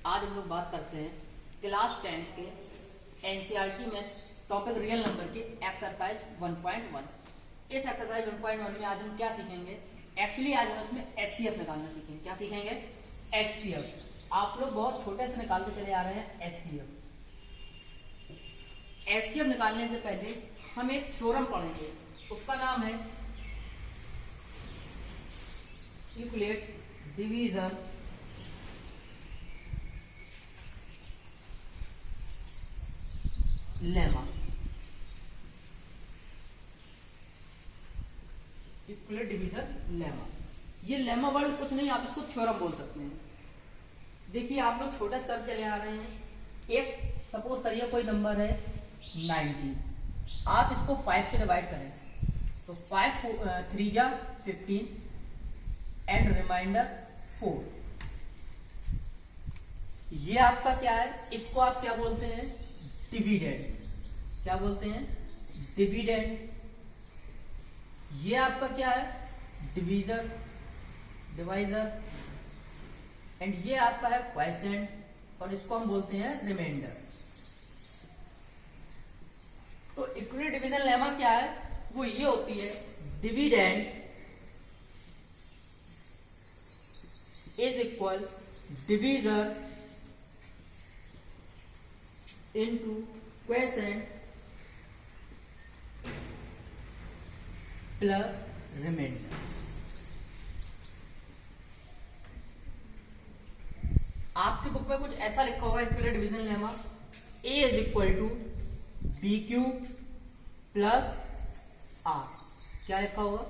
आज हम लोग बात करते हैं क्लास 10 के एनसीईआरटी में टॉपिक रियल नंबर के एक्सरसाइज 1.1। इस एक्सरसाइज 1.1 में आज हम क्या सीखेंगे? एक्चुअली आज हम इसमें एचसीएफ निकालना सीखेंगे। क्या सीखेंगे? एचसीएफ। आप लोग बहुत छोटे से निकालते चले आ रहे हैं एचसीएफ। एचसीएफ निकालने से पहले हम एक थ्योरम पढ़ेंगे, उसका नाम है Euclid division lemma. Euclid division lemma, ये लेमा वर्ड कुछ नहीं, आप इसको थ्योरम बोल सकते हैं। देखिए आप लोग छोटे स्तर चले आ रहे हैं। एक सपोज करिए कोई नंबर है 90, आप इसको 5 से डिवाइड करें तो 5 3 जा 15 एंड रिमाइंडर 4। ये आपका क्या है? इसको आप क्या बोलते हैं? डिविडेंड। क्या बोलते हैं? डिविडेंड। ये आपका क्या है? Divisor, divisor. एंड ये आपका है क्वोशिएंट और इसको हम बोलते हैं रिमाइंडर। तो इक्विटी डिवीजन लेमा क्या है? वो ये होती है dividend is equal divisor into quotient plus remainder. आपकी बुक में कुछ ऐसा लिखा होगा Euclid division lemma, A is equal to B Q plus R. क्या लिखा होगा?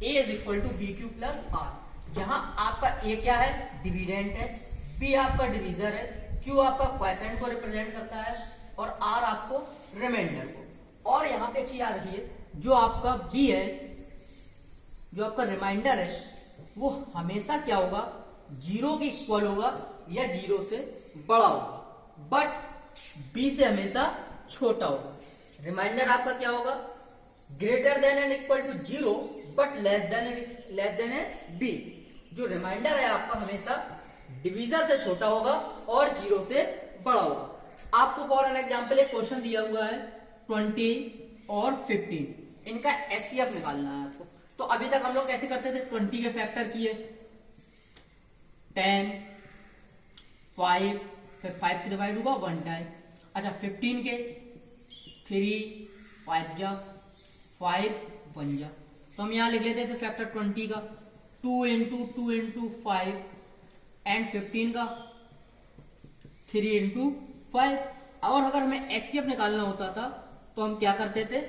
A is equal to B Q plus R. जहां आपका ए क्या है? डिविडेंट है, बी आपका डिवीजर है, क्यू आपका क्वोशिएंट को रिप्रेजेंट करता है और आर आपको रिमाइंडर को। और यहाँ पे एक चीज याद रखिए, जो आपका बी है, जो आपका रिमाइंडर है, वो हमेशा क्या होगा? 0 के इक्वल होगा या 0 से बड़ा होगा, बट बी से हमेशा छोटा होगा। रिमाइंडर आपका क्या होगा? Greater than and equal to 0 but less than a B. जो रिमाइंडर है आपका हमेशा डिवीजर से छोटा होगा और 0 से बड़ा होगा। आपको फॉर एन एग्जांपल एक क्वेश्चन दिया हुआ है 20 और 15, इनका एचसीएफ निकालना है आपको। तो अभी तक हम लोग कैसे करते थे? 20 के फैक्टर किए 10, 5, फिर 5 से डिवाइड होगा 1 टाइम। अच्छा 15 के 3, 5 जा 5, 1 जा। तो हम यहां लिख लेते थे फैक्टर 20 का 2 इंटू 5 एंड 15 का 3 इंटू 5। और अगर हमें एचसीएफ निकालना होता था तो हम क्या करते थे?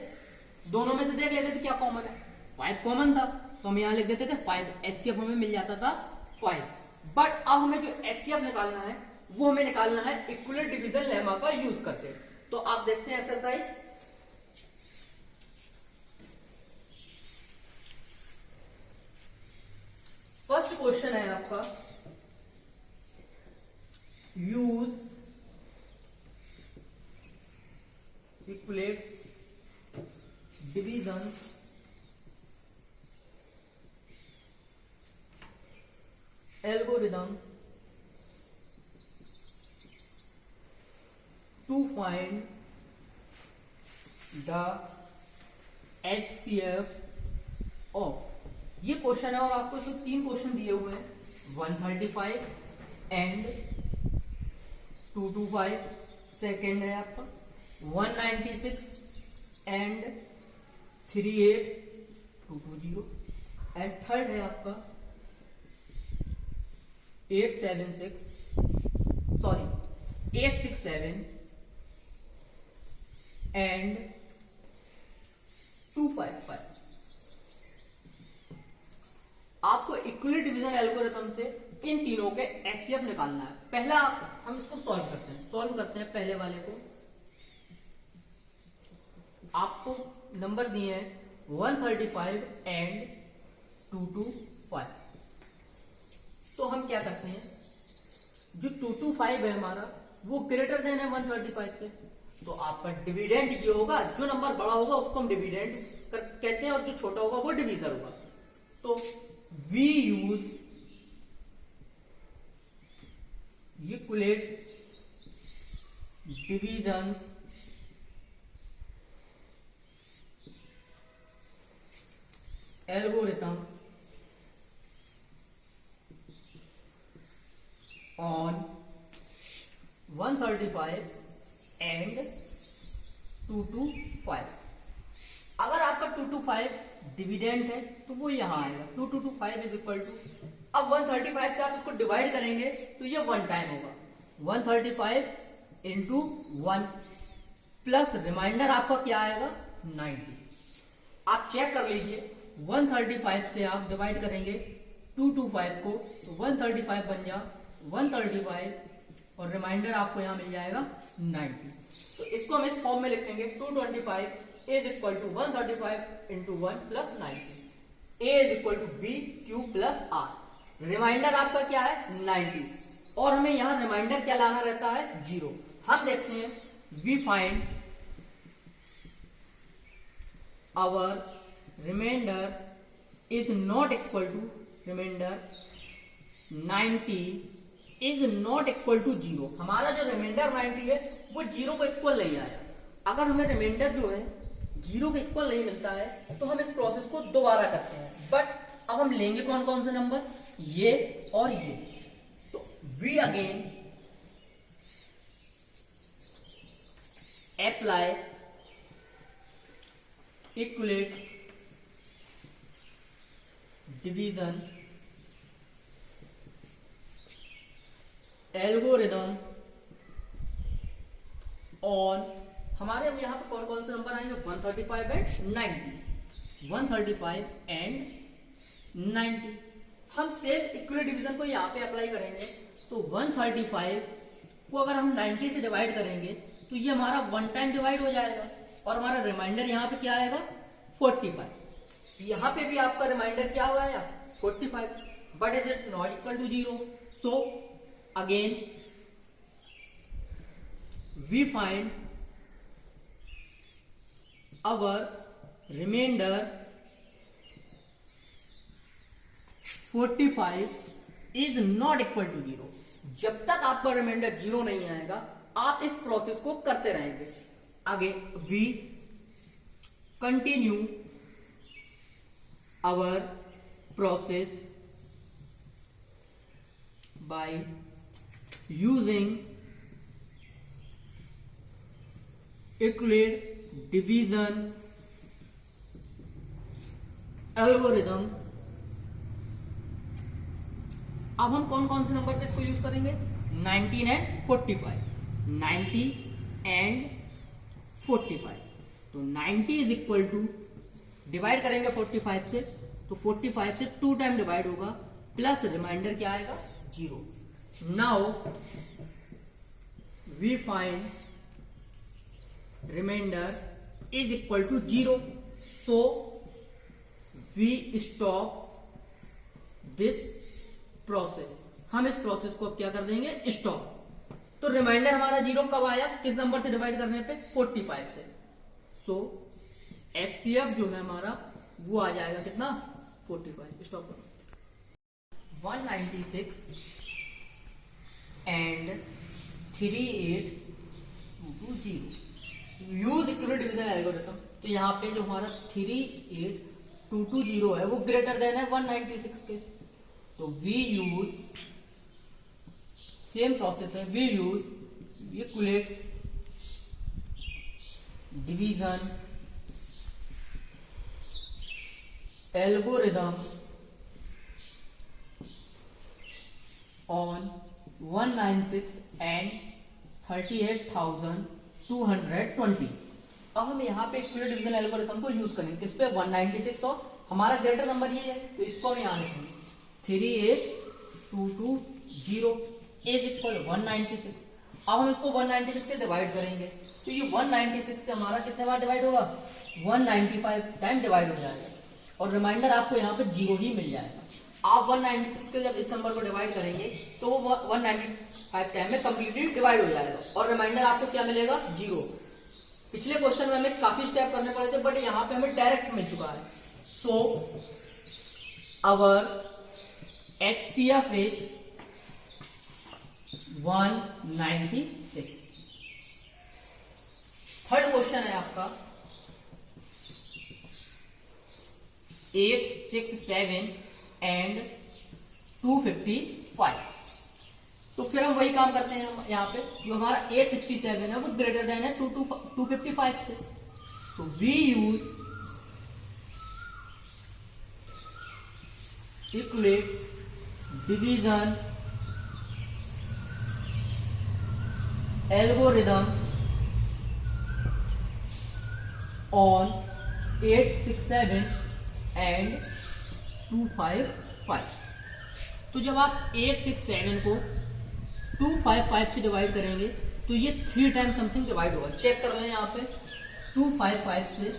दोनों में से देख लेते थे क्या कॉमन है। 5 कॉमन था तो हम यहां लिख देते थे 5, एचसीएफ हमें मिल जाता था 5। बट अब हमें जो एचसीएफ निकालना है वो हमें निकालना है इक्विलिब्रियम डिवीजन लेमा का यूज करके। तो आप देखते हैं एक्सरसाइज। फर्स्ट क्वेश्चन है आपका, use equilibrium division algorithm to find the HCF of। ये क्वेश्चन है और आपको इसमें 3 क्वेश्चन दिए हुए हैं, 135 एंड 225। सेकेंड है आपका 196 एंड 38220 एंड थर्ड है आपका 867 एंड 255। आपको इक्विलिब्रियम डिवीजन एल्गोरिथम से इन तीनों के एचसीएफ निकालना है। पहला हम इसको सॉल्व करते हैं पहले वाले को। आपको नंबर दिए हैं 135 एंड 225। तो हम क्या करते हैं, जो 225 है हमारा वो ग्रेटर देन है 135 के, तो आपका डिविडेंड ये होगा, जो नंबर बड़ा होगा उसको हम डिविडेंड कहते हैं और जो छोटा होगा वो डिवीजर होगा। तो we use equate divisions algorithm on 135 and 225। अगर आपका 225 डिविडेंड है तो वो यहां आएगा 2225 इज इक्वल टू, अब 135 से आप इसको डिवाइड करेंगे तो ये वन टाइम होगा 135 इंटू 1 प्लस रिमाइंडर आपका क्या आएगा 90। आप चेक कर लीजिए 135 से आप डिवाइड करेंगे 225 को तो 135 बन जा 135 और रिमाइंडर आपको यहां मिल जाएगा 90। तो इसको हम इस फॉर्म में लिखेंगे 225 is equal to 135 into 1 plus 90। A is equal to B Q plus R. Remainder आपका क्या है 90 और हमें यहां रिमाइंडर क्या लाना रहता है 0। हम देखते हैं we find our remainder is not equal to, remainder 90 is not equal to 0। हमारा जो रिमाइंडर 90 है वो 0 को इक्वल नहीं आया। अगर हमें रिमाइंडर जो है 0 के इक्वल नहीं मिलता है तो हम इस प्रोसेस को दोबारा करते हैं। बट अब हम लेंगे कौन कौन से नंबर, ये और ये। तो we again apply Euclid division algorithm on, हमारे यहां पर कौन कौन से नंबर आएंगे 135 एंड 90, 135 एंड 90। हम सेम इक्वल डिवीजन को यहां पे अप्लाई करेंगे तो 135 को अगर हम 90 से डिवाइड करेंगे तो ये हमारा वन टाइम डिवाइड हो जाएगा और हमारा रिमाइंडर यहां पे क्या आएगा 45। यहां पे भी आपका रिमाइंडर क्या हुआ है 45, but is it not equal to 0। So again we find our remainder 45 is not equal to 0। जब तक आपका रिमाइंडर 0 नहीं आएगा आप इस प्रोसेस को करते रहेंगे। आगे we continue our process by using equate division algorithm. अब हम कौन कौन से नंबर पे इसको यूज करेंगे 19 एंड 45, 90 एंड 45। तो 90 इज इक्वल टू, डिवाइड करेंगे 45 से तो 45 से 2 टाइम डिवाइड होगा प्लस रिमाइंडर क्या आएगा 0। Now we find remainder is equal to 0, so we stop this process। हम इस प्रोसेस को अब क्या कर देंगे स्टॉप। तो रिमाइंडर हमारा 0 कब आया, किस नंबर से डिवाइड करने पे 45 से। सो एचसीएफ जो है हमारा वो आ जाएगा कितना 45। स्टॉप करो 196 and 3820 use equal division algorithm. तो यहाँ पे जो हमारा 38220 है वो ग्रेटर देन है 196 के। तो वी यूज सेम प्रोसेस है, we use Euclid's division algorithm on 196 and 38,220। अब हम यहाँ पे इक्वल डिवीजन एल्गोरिथम को यूज करेंगे किस पे 196 और हमारा ग्रेटर नंबर ये है तो इसको हम यहाँ लिखेंगे 38220 इज इक्वल 196। अब हम इसको 196 से डिवाइड करेंगे तो ये 196 से हमारा कितने बार डिवाइड होगा 195 टाइम डिवाइड हो जाएगा और रिमाइंडर आपको यहाँ पे 0 ही मिल जाएगा। आप 196 के जब इस नंबर को डिवाइड करेंगे तो वो 195 टाइम में कंप्लीटली डिवाइड हो जाएगा और रिमाइंडर आपको क्या मिलेगा 0। पिछले क्वेश्चन में हमें काफी स्टेप करने पड़े थे बट यहाँ पे हमें डायरेक्ट मिल चुका है। सो अवर HCF इज 196। थर्ड क्वेश्चन है आपका 867 एंड 255। तो फिर हम वही काम करते हैं हम यहाँ पे, जो हमारा 867 है वो ग्रेटर देन है 255 से। तो we use Euclid division algorithm on 867 and 255। तो जब आप 867 को 255 से डिवाइड करेंगे तो ये 3 टाइम समथिंग डिवाइड होगा। चेक कर रहे हैं यहाँ पे 255 से,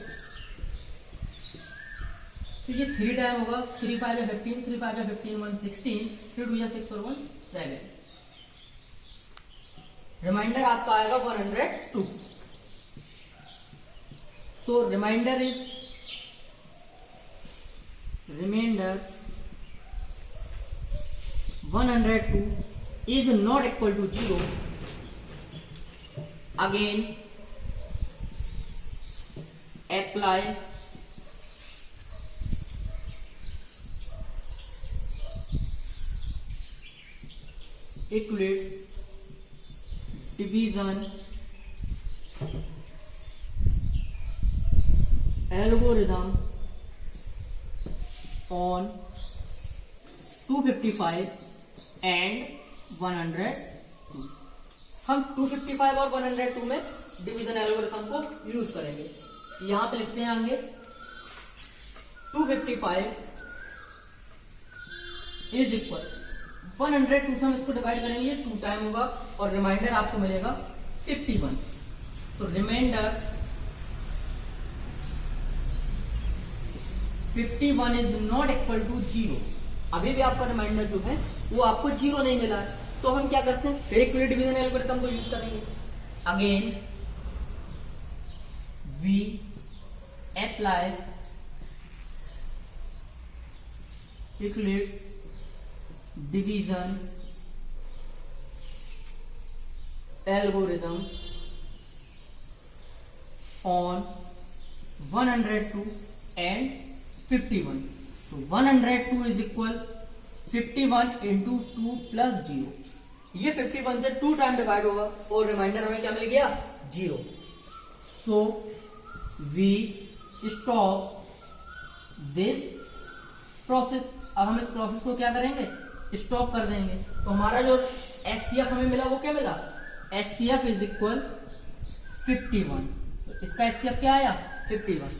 तो ये 3 टाइम होगा। 3 5 या 15, 3 5 या 15, 116, 3 2 या 6 और 1 7। रिमाइंडर आपका आएगा 102। सो reminder is remainder 102 is not equal to 0. Again apply equates division algorithm on 255 and 102। हम 255 और 102 में डिवीजन एल्गोरिथम को यूज करेंगे। यहां पे लिखते हैं आगे 255 इज इक्वल 102 से हम इसको डिवाइड करेंगे 2 टाइम होगा और रिमाइंडर आपको मिलेगा 51। तो remainder 51 is not equal to 0। अभी भी आपका रिमाइंडर जो है वो आपको 0 नहीं मिला है, तो हम क्या करते हैं फिर इक्वल डिवीजन एल्गोरिथम को यूज करेंगे। Again we apply Euclid's division algorithm on 102 and 51। तो 102 इज इक्वल 51 इंटू 2 प्लस 0। ये 51 से 2 टाइम डिवाइड होगा और रिमाइंडर हमें क्या मिल गया 0। So we stop this process. अब हम इस प्रोसेस को क्या करेंगे स्टॉप कर देंगे। तो हमारा जो एचसीएफ हमें मिला वो क्या मिला एचसीएफ इज इक्वल 51। तो इसका एचसीएफ क्या आया 51।